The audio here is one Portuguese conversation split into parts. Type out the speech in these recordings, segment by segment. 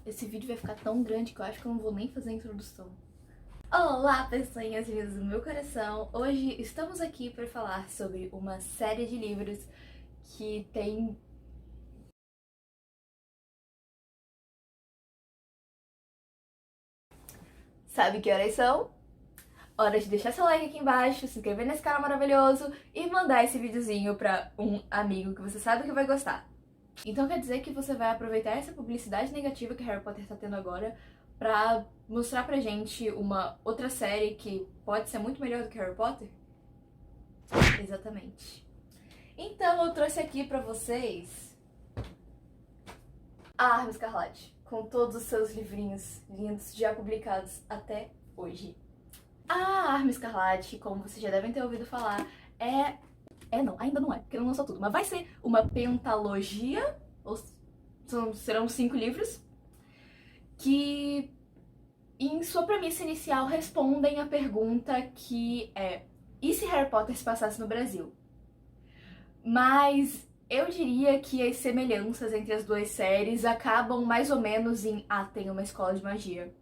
Esse vídeo vai ficar tão grande que eu acho que eu não vou nem fazer a introdução. Olá, pessoinhas lindas do meu coração! Hoje estamos aqui para falar sobre uma série de livros que tem... Sabe que horas são? Hora de deixar seu like aqui embaixo, se inscrever nesse canal maravilhoso e mandar esse videozinho para um amigo que você sabe que vai gostar. Então quer dizer que você vai aproveitar essa publicidade negativa que Harry Potter tá tendo agora pra mostrar pra gente uma outra série que pode ser muito melhor do que Harry Potter? Exatamente. Então eu trouxe aqui pra vocês a Arma Escarlate, com todos os seus livrinhos lindos já publicados até hoje. A Arma Escarlate, como vocês já devem ter ouvido falar, não, ainda não é, porque não lançou tudo, mas vai ser uma pentalogia, ou serão 5 livros, que em sua premissa inicial respondem a pergunta que é: e se Harry Potter se passasse no Brasil? Mas eu diria que as semelhanças entre as duas séries acabam mais ou menos em tem uma escola de magia.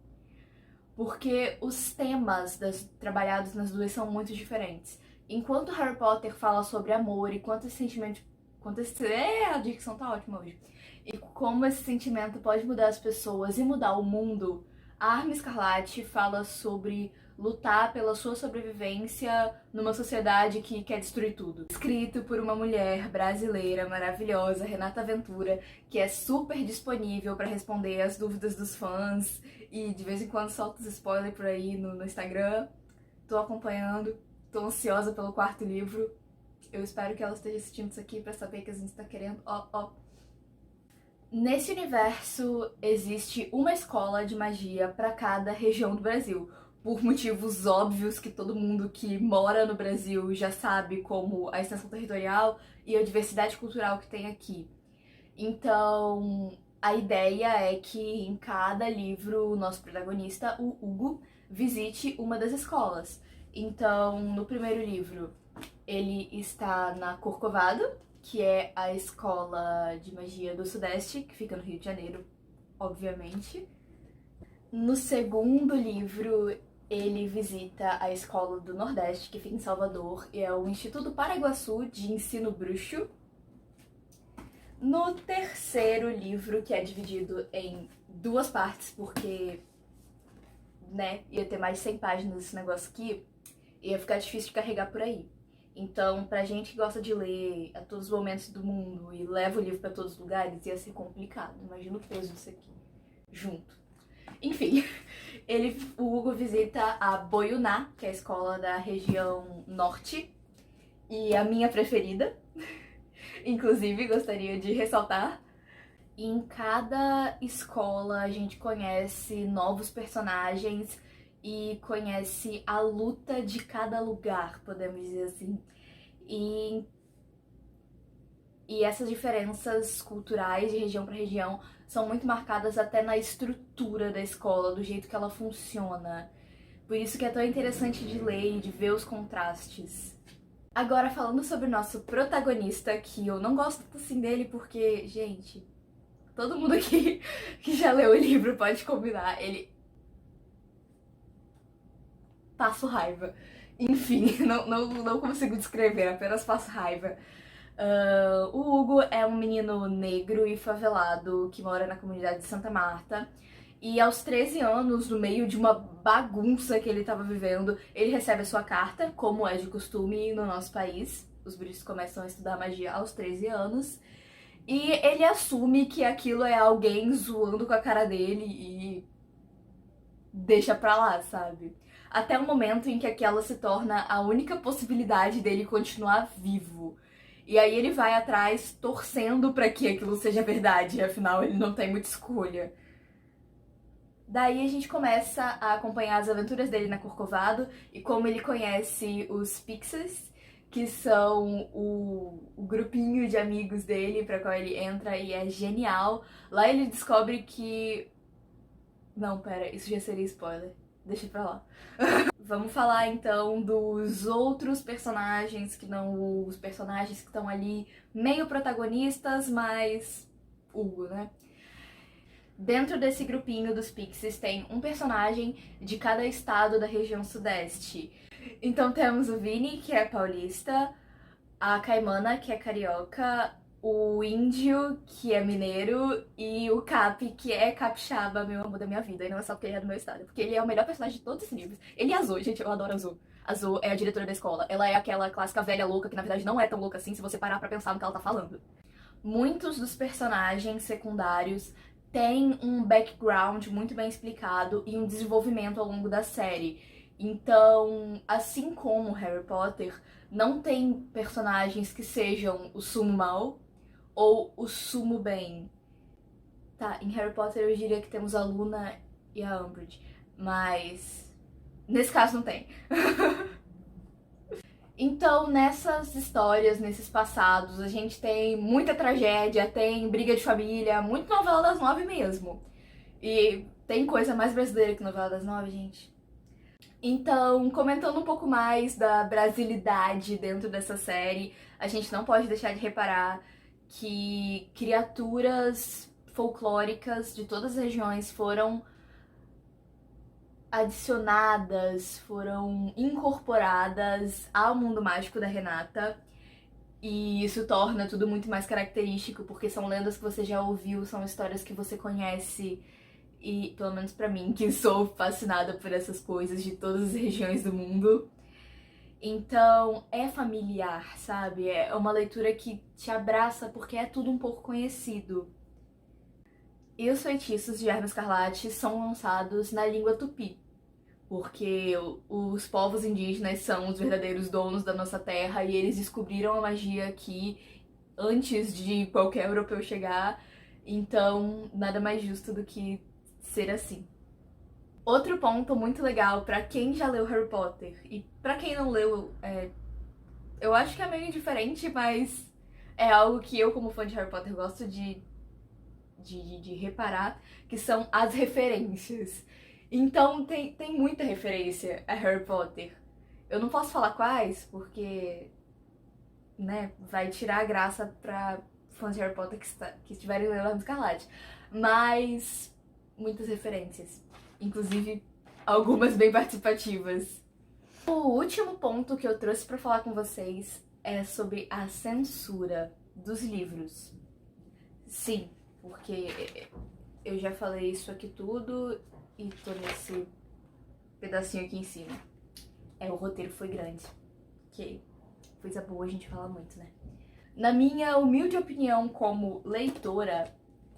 Porque os temas trabalhados nas duas são muito diferentes. Enquanto Harry Potter fala sobre amor e quanto esse sentimento... a dicção tá ótima hoje. E como esse sentimento pode mudar as pessoas e mudar o mundo, a Arma Escarlate fala sobre lutar pela sua sobrevivência numa sociedade que quer destruir tudo. Escrito por uma mulher brasileira maravilhosa, Renata Ventura, que é super disponível para responder as dúvidas dos fãs e de vez em quando solta os spoilers por aí no Instagram. Tô acompanhando, tô ansiosa pelo 4º livro. Eu espero que ela esteja assistindo isso aqui pra saber que a gente tá querendo. Nesse universo existe uma escola de magia pra cada região do Brasil. Por motivos óbvios que todo mundo que mora no Brasil já sabe, como a extensão territorial e a diversidade cultural que tem aqui. Então, a ideia é que em cada livro o nosso protagonista, o Hugo, visite uma das escolas. Então, no primeiro livro, ele está na Corcovado, que é a escola de magia do Sudeste, que fica no Rio de Janeiro, obviamente. No segundo livro, ele visita a escola do Nordeste, que fica em Salvador, e é o Instituto Paraguaçu de Ensino Bruxo. No terceiro livro, que é dividido em 2 partes, porque, né, ia ter mais de 100 páginas esse negócio aqui, ia ficar difícil de carregar por aí. Então, pra gente que gosta de ler a todos os momentos do mundo e leva o livro pra todos os lugares, ia ser complicado. Imagina o peso disso aqui, junto. Enfim, o Hugo visita a Boiuná, que é a escola da região norte, e a minha preferida. Inclusive, gostaria de ressaltar. Em cada escola a gente conhece novos personagens e conhece a luta de cada lugar, podemos dizer assim. E essas diferenças culturais de região para região são muito marcadas até na estrutura da escola, do jeito que ela funciona. Por isso que é tão interessante de ler e de ver os contrastes. Agora, falando sobre o nosso protagonista, que eu não gosto assim dele porque, gente, todo mundo aqui que já leu o livro pode combinar, ele... passo raiva. Enfim, não consigo descrever, apenas passo raiva. O Hugo é um menino negro e favelado que mora na comunidade de Santa Marta. E aos 13 anos, no meio de uma bagunça que ele estava vivendo, ele recebe a sua carta, como é de costume no nosso país. Os bruxos começam a estudar magia aos 13 anos. E ele assume que aquilo é alguém zoando com a cara dele e deixa pra lá, sabe? Até o momento em que aquela se torna a única possibilidade dele continuar vivo. E aí ele vai atrás torcendo pra que aquilo seja verdade, afinal ele não tem muita escolha. Daí a gente começa a acompanhar as aventuras dele na Corcovado e como ele conhece os Pixies, que são o grupinho de amigos dele pra qual ele entra e é genial. Lá ele descobre que... Não, pera, isso já seria spoiler. Deixa pra lá. Vamos falar então dos outros personagens que não os personagens que estão ali meio protagonistas, mas Hugo, né? Dentro desse grupinho dos Pixies tem um personagem de cada estado da região sudeste. Então temos o Vini, que é paulista, a Caimana, que é carioca, o Índio, que é mineiro, e o Cap, que é capixaba, meu amor da minha vida. E não é só porque ele é do meu estado, porque ele é o melhor personagem de todos os livros. Ele é Azul, gente, eu adoro Azul. Azul é a diretora da escola. Ela é aquela clássica velha louca, que na verdade não é tão louca assim se você parar pra pensar no que ela tá falando. Muitos dos personagens secundários têm um background muito bem explicado e um desenvolvimento ao longo da série. Então, assim como Harry Potter, não tem personagens que sejam o sumo mal ou o sumo bem. Tá, em Harry Potter eu diria que temos a Luna e a Umbridge, mas nesse caso não tem. Então, nessas histórias, nesses passados, a gente tem muita tragédia, tem briga de família, muito novela das nove mesmo. E tem coisa mais brasileira que novela das nove, gente. Então, comentando um pouco mais da brasilidade dentro dessa série, a gente não pode deixar de reparar que criaturas folclóricas de todas as regiões foram adicionadas, foram incorporadas ao mundo mágico da Renata. E isso torna tudo muito mais característico, porque são lendas que você já ouviu, são histórias que você conhece. E, pelo menos pra mim, que sou fascinada por essas coisas de todas as regiões do mundo. Então, é familiar, sabe? É uma leitura que te abraça porque é tudo um pouco conhecido. E os feitiços de Hermes Escarlate são lançados na língua tupi, porque os povos indígenas são os verdadeiros donos da nossa terra e eles descobriram a magia aqui antes de qualquer europeu chegar, então nada mais justo do que ser assim. Outro ponto muito legal pra quem já leu Harry Potter e pra quem não leu, eu acho que é meio indiferente, mas é algo que eu, como fã de Harry Potter, gosto de reparar, que são as referências. Então tem muita referência a Harry Potter. Eu não posso falar quais, porque, né, vai tirar a graça pra fãs de Harry Potter que estiverem lendo Hermes Escarlate. Mas muitas referências, inclusive algumas bem participativas. O último ponto que eu trouxe pra falar com vocês é sobre a censura dos livros. Sim, porque eu já falei isso aqui tudo e tô nesse pedacinho aqui em cima. O roteiro foi grande. Que coisa boa a gente fala muito, né? Na minha humilde opinião como leitora,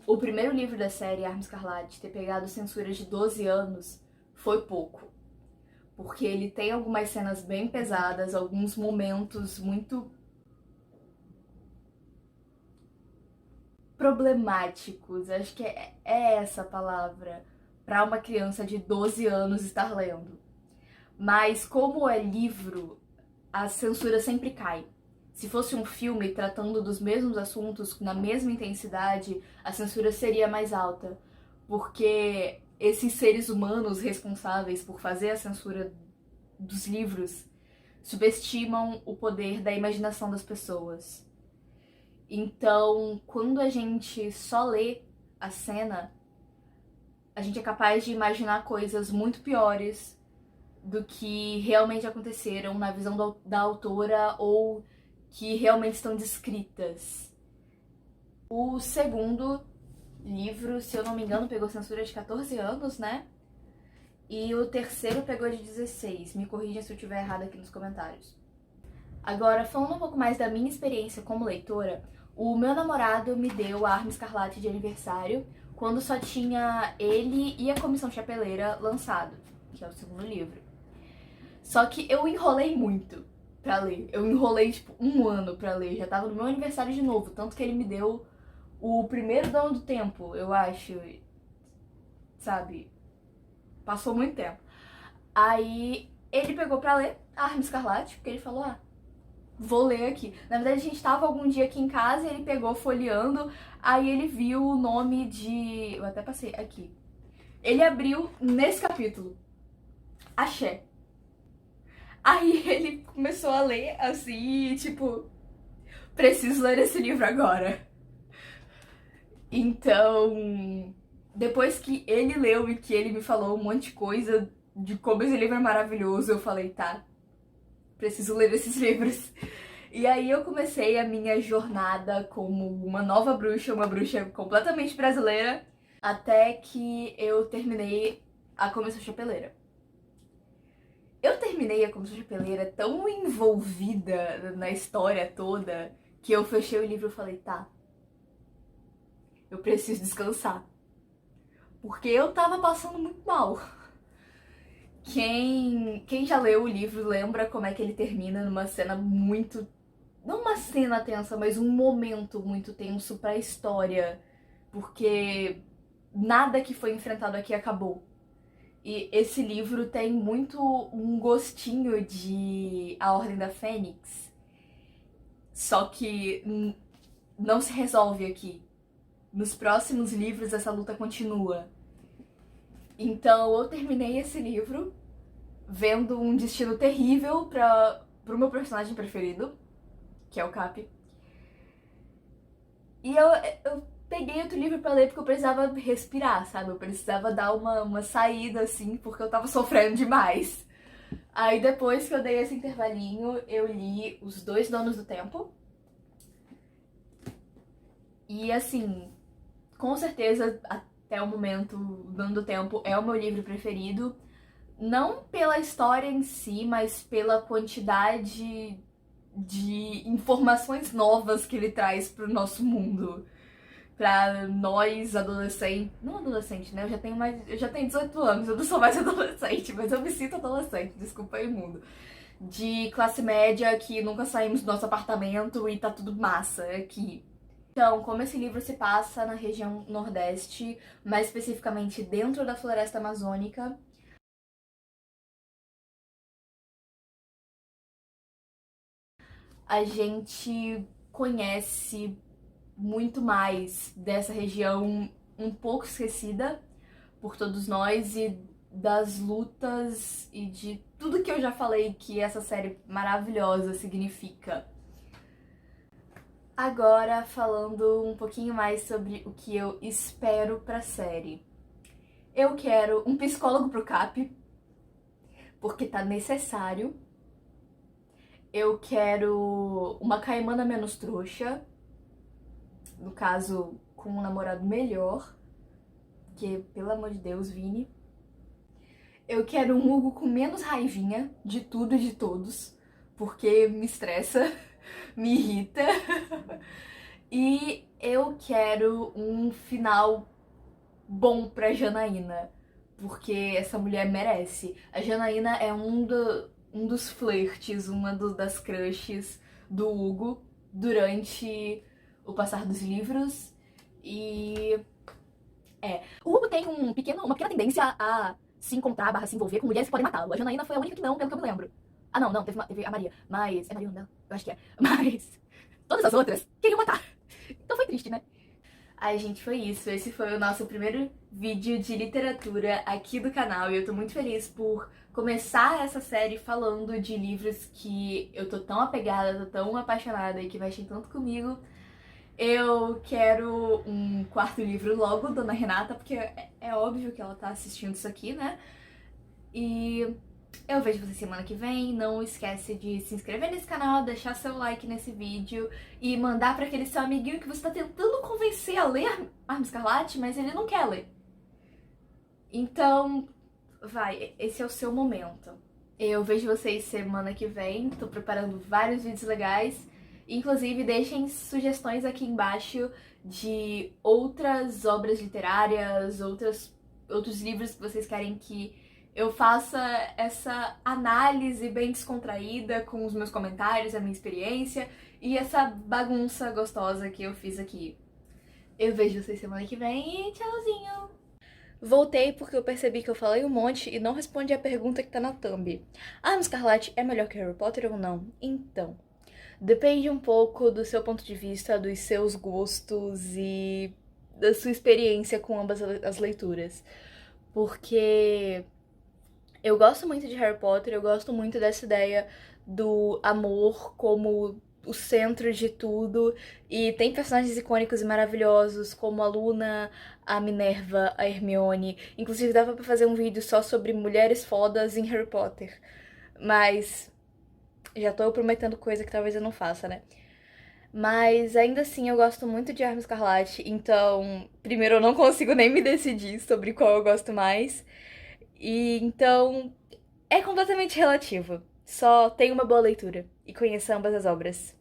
o primeiro livro da série, Arma Escarlate, ter pegado censura de 12 anos foi pouco. Porque ele tem algumas cenas bem pesadas, alguns momentos muito problemáticos, acho que é essa a palavra, para uma criança de 12 anos estar lendo. Mas como é livro, a censura sempre cai. Se fosse um filme tratando dos mesmos assuntos na mesma intensidade, a censura seria mais alta, porque esses seres humanos responsáveis por fazer a censura dos livros subestimam o poder da imaginação das pessoas. Então, quando a gente só lê a cena, a gente é capaz de imaginar coisas muito piores do que realmente aconteceram na visão da autora ou que realmente estão descritas. O segundo livro, se eu não me engano, pegou censura de 14 anos, né? E o terceiro pegou de 16. Me corrija se eu estiver errado aqui nos comentários. Agora, falando um pouco mais da minha experiência como leitora, o meu namorado me deu a Arma Escarlate de aniversário quando só tinha ele e a Comissão Chapeleira lançado, que é o segundo livro. Só que eu enrolei muito pra ler. Eu enrolei, tipo, 1 ano pra ler. Já tava no meu aniversário de novo, tanto que ele me deu o primeiro Dono do Tempo, eu acho. Sabe? Passou muito tempo. Aí ele pegou pra ler a Arma Escarlate, porque ele falou, vou ler aqui. Na verdade, a gente tava algum dia aqui em casa e ele pegou folheando, aí ele viu o nome de... Eu até passei aqui. Ele abriu nesse capítulo. Axé. Aí ele começou a ler assim, tipo, preciso ler esse livro agora. Então, Depois que ele leu e que ele me falou um monte de coisa de como esse livro é maravilhoso, eu falei, tá, preciso ler esses livros. E aí eu comecei a minha jornada como uma bruxa completamente brasileira, até que eu terminei a Comissão Chapeleira. Eu terminei a Comissão Chapeleira tão envolvida na história toda que eu fechei o livro e falei, tá, eu preciso descansar. Porque eu tava passando muito mal. Quem já leu o livro lembra como é que ele termina numa cena muito... Não uma cena tensa, mas um momento muito tenso pra história. Porque nada que foi enfrentado aqui acabou. E esse livro tem muito um gostinho de A Ordem da Fênix. Só que não se resolve aqui. Nos próximos livros essa luta continua. Então eu terminei esse livro vendo um destino terrível pro meu personagem preferido, que é o Cap. E eu peguei outro livro pra ler porque eu precisava respirar, sabe? Eu precisava dar uma saída, assim, porque eu tava sofrendo demais. Aí depois que eu dei esse intervalinho, eu li Os Dois Donos do Tempo. E assim, com certeza, até o momento, O Dono do Tempo é o meu livro preferido. Não pela história em si, mas pela quantidade de informações novas que ele traz pro nosso mundo. Pra nós, adolescentes... Não adolescente, né? Eu já tenho 18 anos, eu não sou mais adolescente, mas eu me sinto adolescente, desculpa aí, mundo. De classe média, que nunca saímos do nosso apartamento e tá tudo massa aqui. Então, como esse livro se passa na região Nordeste, mais especificamente dentro da Floresta Amazônica, a gente conhece muito mais dessa região um pouco esquecida por todos nós e das lutas e de tudo que eu já falei que essa série maravilhosa significa. Agora, falando um pouquinho mais sobre o que eu espero pra série. Eu quero um psicólogo pro Cap, porque tá necessário. Eu quero uma caimana menos trouxa, no caso, com um namorado melhor, que, pelo amor de Deus, Vini. Eu quero um Hugo com menos raivinha de tudo e de todos, porque me estressa, me irrita. E eu quero um final bom pra Janaína, porque essa mulher merece. A Janaína é um dos flertes, das crushes do Hugo durante o passar dos livros. E o Hugo tem uma pequena tendência a se encontrar, barra se envolver com mulheres que podem matá-lo. A Janaína foi a única que não, pelo que eu me lembro. Ah, não, teve a Maria. Mas. É Maria o nome dela? Eu acho que é. Mas. Todas as outras queriam matar. Então foi triste, né? Ai, gente, foi isso. Esse foi o nosso primeiro vídeo de literatura aqui do canal. E eu tô muito feliz por começar essa série falando de livros que eu tô tão apegada, tô tão apaixonada e que mexem tanto comigo. Eu quero um quarto livro logo, Dona Renata, porque é óbvio que ela tá assistindo isso aqui, né? E eu vejo você semana que vem. Não esquece de se inscrever nesse canal, deixar seu like nesse vídeo e mandar pra aquele seu amiguinho que você tá tentando convencer a ler Arma Escarlate, mas ele não quer ler. Então, vai, esse é o seu momento. Eu vejo vocês semana que vem, tô preparando vários vídeos legais. Inclusive, deixem sugestões aqui embaixo de outras obras literárias, outros livros que vocês querem que eu faça essa análise bem descontraída com os meus comentários, a minha experiência e essa bagunça gostosa que eu fiz aqui. Eu vejo vocês semana que vem e tchauzinho! Voltei porque eu percebi que eu falei um monte e não respondi a pergunta que tá na thumb. Arma Escarlate é melhor que Harry Potter ou não? Então, depende um pouco do seu ponto de vista, dos seus gostos e da sua experiência com ambas as leituras. Porque eu gosto muito de Harry Potter, eu gosto muito dessa ideia do amor como o centro de tudo. E tem personagens icônicos e maravilhosos, como a Luna, a Minerva, a Hermione. Inclusive, dava pra fazer um vídeo só sobre mulheres fodas em Harry Potter. Mas já tô prometendo coisa que talvez eu não faça, né? Mas ainda assim eu gosto muito de Arma Escarlate, então, primeiro eu não consigo nem me decidir sobre qual eu gosto mais. E então é completamente relativo. Só tenha uma boa leitura e conheça ambas as obras.